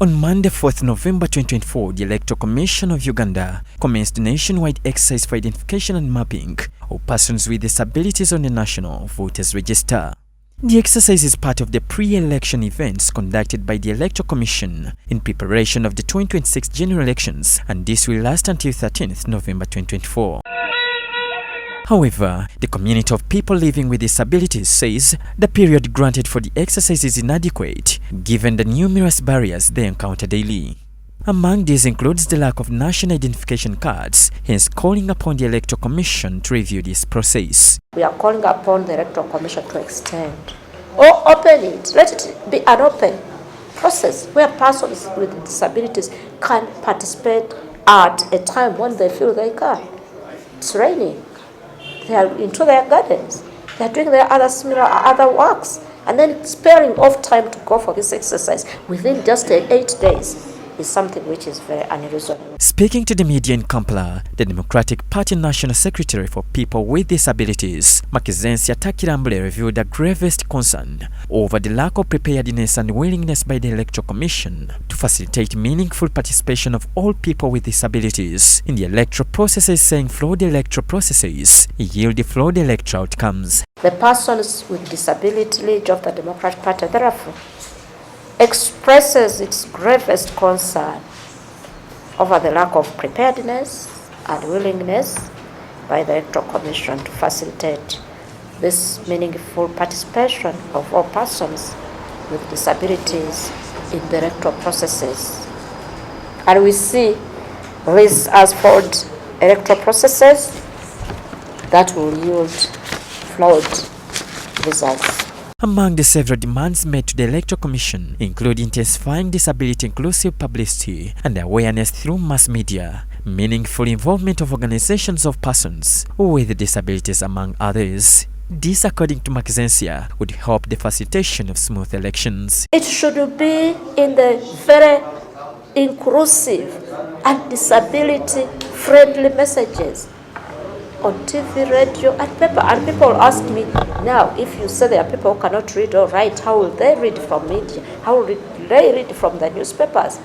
On Monday, 4th November 2024, the Electoral Commission of Uganda commenced a nationwide exercise for identification and mapping of persons with disabilities on the National Voters Register. The exercise is part of the pre-election events conducted by the Electoral Commission in preparation of the 2026 general elections, and this will last until 13th November 2024. However, the community of people living with disabilities says the period granted for the exercise is inadequate given the numerous barriers they encounter daily. Among these includes the lack of national identification cards, hence calling upon the Electoral Commission to review this process. We are calling upon the Electoral Commission to extend or open it. Let it be an open process where persons with disabilities can participate at a time when they feel they can. It's raining. They are into their gardens. They are doing their other works, and then sparing off time to go for this exercise within just 8 days is something which is very unreasonable. Speaking to the media in Kampala, the Democratic Party National Secretary for People with Disabilities, Maxensia Takirambule, revealed the gravest concern over the lack of preparedness and willingness by the Electoral Commission to facilitate meaningful participation of all people with disabilities in the electoral processes, saying flawed electoral processes yield flawed electoral outcomes. The Persons with Disability League of the Democratic Party, therefore, expresses its gravest concern over the lack of preparedness and willingness by the Electoral Commission to facilitate this meaningful participation of all persons with disabilities in the electoral processes. And we see this as flawed electoral processes that will yield flawed results. Among the several demands made to the Electoral Commission include intensifying disability-inclusive publicity and awareness through mass media, meaningful involvement of organizations of persons with disabilities, among others. This, according to Maxensia, would help the facilitation of smooth elections. It should be in the very inclusive and disability-friendly messages on TV, radio, and paper. And people ask me now, if you say there are people who cannot read or write, how will they read from media? How will they read from the newspapers?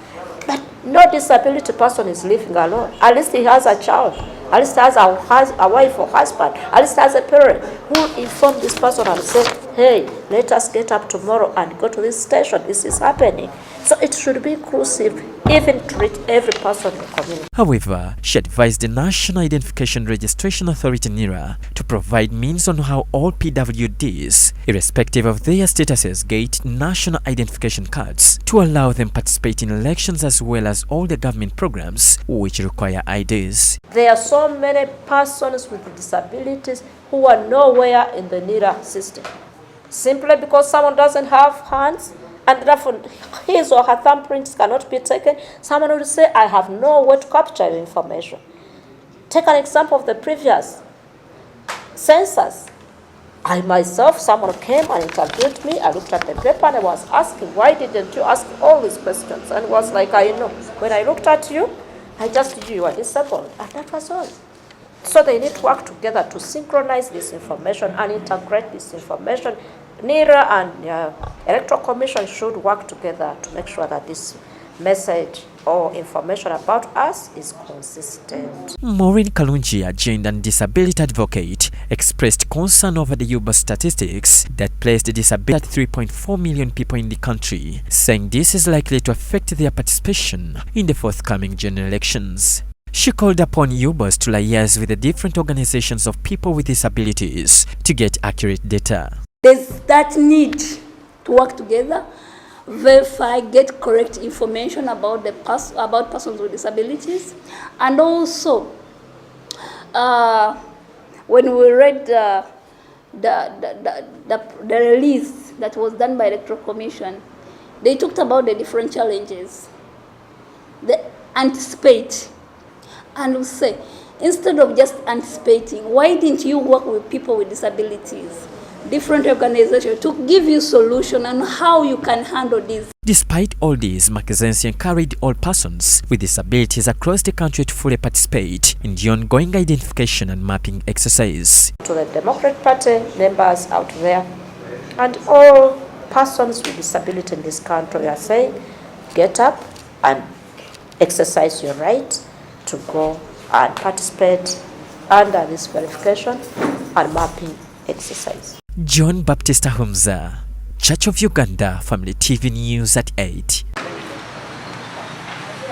But no disability person is living alone. At least he has a child. At least he has a wife or husband. At least he has a parent who inform this person and say, hey, let us get up tomorrow and go to this station. This is happening. So it should be inclusive, even to reach every person in the community. However, she advised the National Identification Registration Authority (NIRA) to provide means on how all PWDs, irrespective of their statuses, get national identification cards to allow them participate in elections, as well as all the government programs which require IDs. There are so many persons with disabilities who are nowhere in the NIRA system, simply because someone doesn't have hands, and therefore his or her thumbprints cannot be taken. Someone will say, I have no way to capture information. Take an example of the previous census. I myself, someone came and interviewed me. I looked at the paper and I was asking, why didn't you ask all these questions? And it was like, I know. When I looked at you, I just knew you were disabled. And that was all. So they need to work together to synchronize this information and integrate this information. NIRA and Electoral Commission should work together to make sure that this message or information about us is consistent. Maureen Kalunji, a gender and disability advocate, expressed concern over the UBA statistics that placed disability at 3.4 million people in the country, saying this is likely to affect their participation in the forthcoming general elections. She called upon UBAs to liaise with the different organizations of people with disabilities to get accurate data. There's that need to work together, verify, get correct information about about persons with disabilities, and also when we read the release that was done by Electoral Commission, they talked about the different challenges. They anticipate, and we say, instead of just anticipating, why didn't you work with people with disabilities, different organizations, to give you solution on how you can handle this? Despite all this, Maxensia encouraged all persons with disabilities across the country to fully participate in the ongoing identification and mapping exercise. To the Democratic Party members out there and all persons with disability in this country, we are saying, get up and exercise your right to go and participate under this verification and mapping exercise. John Baptist Ahumza, Church of Uganda, Family TV News at 8.